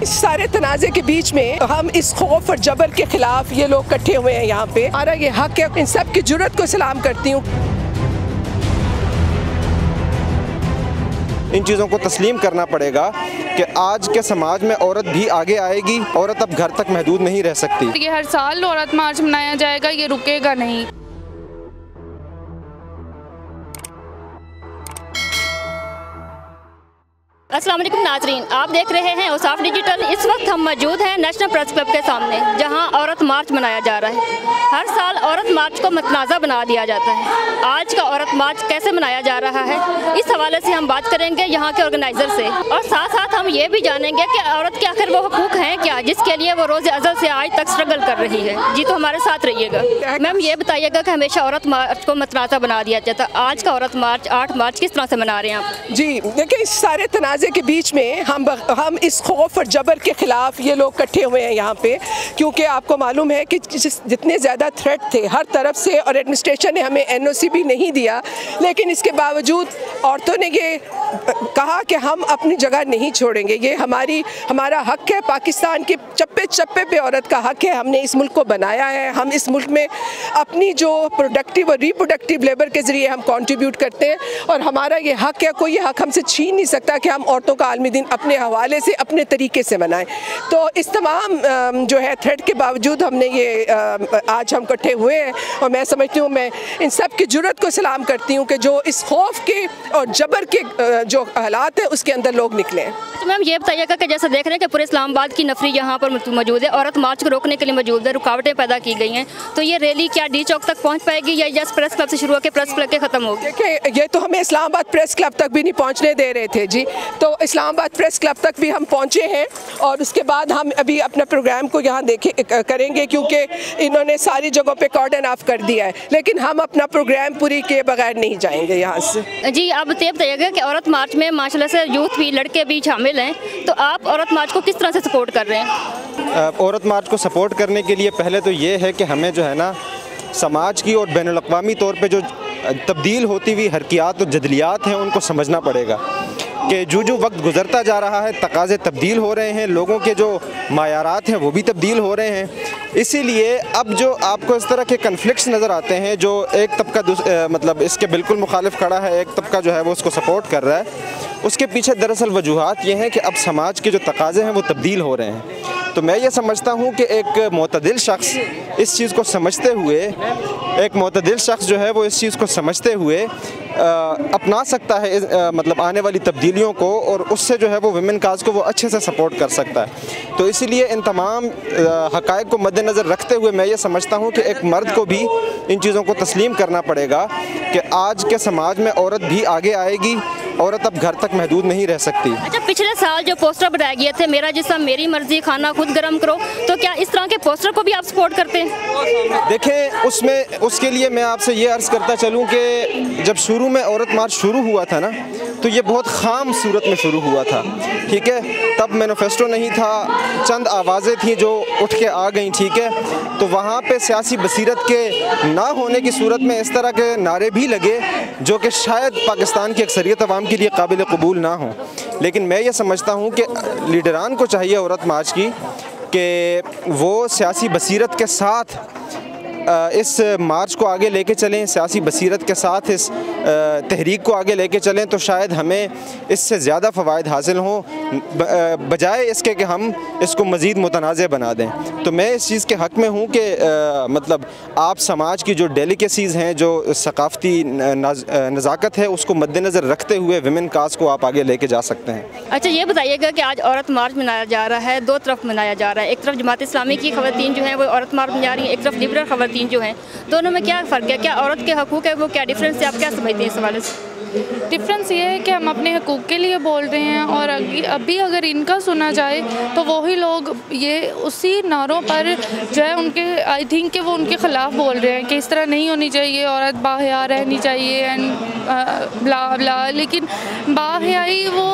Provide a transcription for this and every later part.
इस सारे तनाज़े के बीच में हम इस खौफ और जबर के खिलाफ ये लोग इकट्ठे हुए हैं यहाँ पे। हमारा ये हक है, इन सब की जुर्रत को सलाम करती हूँ। इन चीज़ों को तस्लीम करना पड़ेगा कि आज के समाज में औरत भी आगे आएगी। औरत अब घर तक महदूद नहीं रह सकती। ये हर साल औरत मार्च मनाया जाएगा, ये रुकेगा नहीं। अस्सलाम वालेकुम नाजरीन, आप देख रहे हैं औसाफ डिजिटल। इस वक्त हम मौजूद हैं नेशनल प्रेस क्लब के सामने, जहां औरत मार्च मनाया जा रहा है। हर साल औरत मार्च को मतनाज़ा बना दिया जाता है। आज का औरत मार्च कैसे मनाया जा रहा है, इस हवाले से हम बात करेंगे यहाँ के ऑर्गेनाइज़र से, और साथ साथ हम ये भी जानेंगे कि औरत के आखिर वो हुकूक हैं क्या, जिसके लिए वो रोज़ अज़ल से आज तक स्ट्रगल कर रही है। जी, तो हमारे साथ रहिएगा। मैम, ये बताइएगा कि हमेशा औरत मार्च को मतनाज़ा बना दिया जाता है, आज का औरत मार्च 8 मार्च किस तरह से मना रहे हैं आप? जी देखिए, इस सारे तनाज़े के बीच में हम इस खौफ और जबर के खिलाफ ये लोग इकट्ठे हुए हैं यहाँ पे, क्योंकि आपको मालूम है कि जितने ज़्यादा थ्रेट थे हर तरफ से, और एडमिनिस्ट्रेशन ने हमें NOC भी नहीं दिया, लेकिन इसके बावजूद औरतों ने ये कहा कि हम अपनी जगह नहीं छोड़ेंगे। ये हमारा हक है, पाकिस्तान के चप्पे चप्पे पे औरत का हक है। हमने इस मुल्क को बनाया है, हम इस मुल्क में अपनी जो प्रोडक्टिव और रिप्रोडक्टिव लेबर के ज़रिए हम कंट्रीब्यूट करते हैं, और हमारा ये हक है, कोई ये हक हमसे छीन नहीं सकता कि हम औरतों का आलमी दिन अपने हवाले से, अपने तरीके से मनाएं। तो इस तमाम जो है थ्रेट के बावजूद हमने ये आज हम इकट्ठे हुए हैं, और मैं समझती हूँ, मैं इन सब की जुर्रत को सलाम करती हूँ कि जो इस खौफ के और जबर के जो हालात है उसके अंदर लोग निकले हैं। तो मैम, ये बताइएगा कि जैसे देख रहे हैं कि पूरे इस्लामाबाद की नफरी यहाँ पर मौजूद है, औरत मार्च को रोकने के लिए मौजूद है, रुकावटें पैदा की गई हैं, तो ये रैली क्या डी चौक तक पहुँच पाएगी या जस्ट प्रेस क्लब से शुरू होकर प्रेस क्लब के ख़त्म होगी? देखिए, ये तो हमें इस्लामाबाद प्रेस क्लब तक भी नहीं पहुँचने दे रहे थे जी, तो इस्लामाबाद प्रेस क्लब तक भी हम पहुँचे हैं, और उसके बाद हम अभी अपना प्रोग्राम को यहाँ करेंगे, क्योंकि इन्होंने सारी जगहों पे कॉर्डन ऑफ कर दिया है, लेकिन हम अपना प्रोग्राम पूरी किए बगैर नहीं जाएंगे यहाँ से। जी, आप ये बताइएगा कि औरत मार्च में माशाल्लाह से यूथ भी, लड़के भी शामिल हैं, तो आप औरत मार्च को किस तरह से सपोर्ट कर रहे हैं? औरत मार्च को सपोर्ट करने के लिए पहले तो ये है कि हमें जो है ना, समाज की और बैनुल-अक़वामी तौर पे जो तब्दील होती हुई हरकियात और जदलियात हैं उनको समझना पड़ेगा कि जो वक्त गुज़रता जा रहा है तकाज़े तब्दील हो रहे हैं, लोगों के जो मायारात हैं वो भी तब्दील हो रहे हैं। इसीलिए अब जो आपको इस तरह के कन्फ्लिक्ट्स नज़र आते हैं, जो एक तबका मतलब इसके बिल्कुल मुखालिफ खड़ा है, एक तबका जो है वो उसको सपोर्ट कर रहा है, उसके पीछे दरअसल वजूहात ये हैं कि अब समाज के जो तकाज़े हैं वो तब्दील हो रहे हैं। तो मैं ये समझता हूँ कि एक मोतदिल शख्स इस चीज़ को समझते हुए, एक मोतदिल शख्स जो है वो इस चीज़ को समझते हुए अपना सकता है मतलब आने वाली तब्दीलियों को, और उससे जो है वो विमेन काज को वो अच्छे से सपोर्ट कर सकता है। तो इसीलिए इन तमाम हक़ाइक़ को मद्देनज़र रखते हुए मैं ये समझता हूँ कि एक मर्द को भी इन चीज़ों को तस्लीम करना पड़ेगा कि आज के समाज में औरत भी आगे आएगी। औरत अब घर तक महदूद नहीं रह सकती। अच्छा, पिछले साल जो पोस्टर बनाए गए थे, मेरा जिस्म मेरी मर्जी, खाना खुद गर्म करो, तो क्या इस तरह के पोस्टर को भी आप सपोर्ट करते हैं? देखें, उसके लिए मैं आपसे ये अर्ज़ करता चलूँ कि जब शुरू में औरत मार्च शुरू हुआ था ना, तो ये बहुत ख़ाम सूरत में शुरू हुआ था, ठीक है। तब मैनिफेस्टो नहीं था, चंद आवाज़ें थीं जो उठ के आ गई, ठीक है। तो वहाँ पे सियासी बसीरत के ना होने की सूरत में इस तरह के नारे भी लगे जो कि शायद पाकिस्तान की अक्सरियत अवाम के लिए काबिल कबूल ना हो। लेकिन मैं ये समझता हूँ कि लीडरान को चाहिए औरत मार्च की कि वो सियासी बसीरत के साथ इस मार्च को आगे लेके चलें, सियासी बसीरत के साथ इस तहरीक को आगे लेके चलें, तो शायद हमें इससे ज़्यादा फ़वाइद हासिल हों, बजाय इसके कि हम इसको मज़ीद मुतनाज़ बना दें। तो मैं इस चीज़ के हक़ में हूँ कि मतलब आप समाज की जो डेलिकेसीज़ हैं, जो सकाफ़ती नज़ाकत है, उसको मद्देनज़र रखते हुए विमेन काज को आप आगे लेके जा सकते हैं। अच्छा, ये बताइएगा कि आज औरत मार्च मनाया जा रहा है, दो तरफ मनाया जा रहा है। एक तरफ जमात इस्लामी की ख़वातीन जो हैं वो औरत मार्च मना रही हैं, एक तरफ लिबरल ख़वातीन जो हैं, दोनों में क्या फ़र्क है? क्या औरत के हकूक़ है वो क्या डिफरेंस है, आप क्या समझते हैं इस हवाले से? डिफरेंस ये है कि हम अपने हकूक़ के लिए बोल रहे हैं, और अभी अगर इनका सुना जाए तो वही लोग ये उसी नारों पर जो है उनके, आई थिंक कि वो उनके ख़िलाफ़ बोल रहे हैं कि इस तरह नहीं होनी चाहिए, औरत बाहया रहनी चाहिए एंड ब्ला ब्ला। लेकिन बाहयाई वो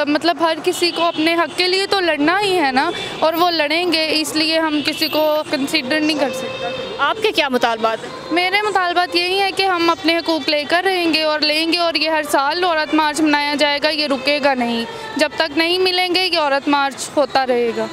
मतलब हर किसी को अपने हक़ के लिए तो लड़ना ही है ना, और वो लड़ेंगे, इसलिए हम किसी को कंसीडर नहीं कर सकते। आपके क्या मुतालबात? मेरे मुतालबात यही है कि हम अपने हकूक़ लेकर रहेंगे और ये हर साल औरत मार्च मनाया जाएगा, ये रुकेगा नहीं। जब तक नहीं मिलेंगे ये औरत मार्च होता रहेगा।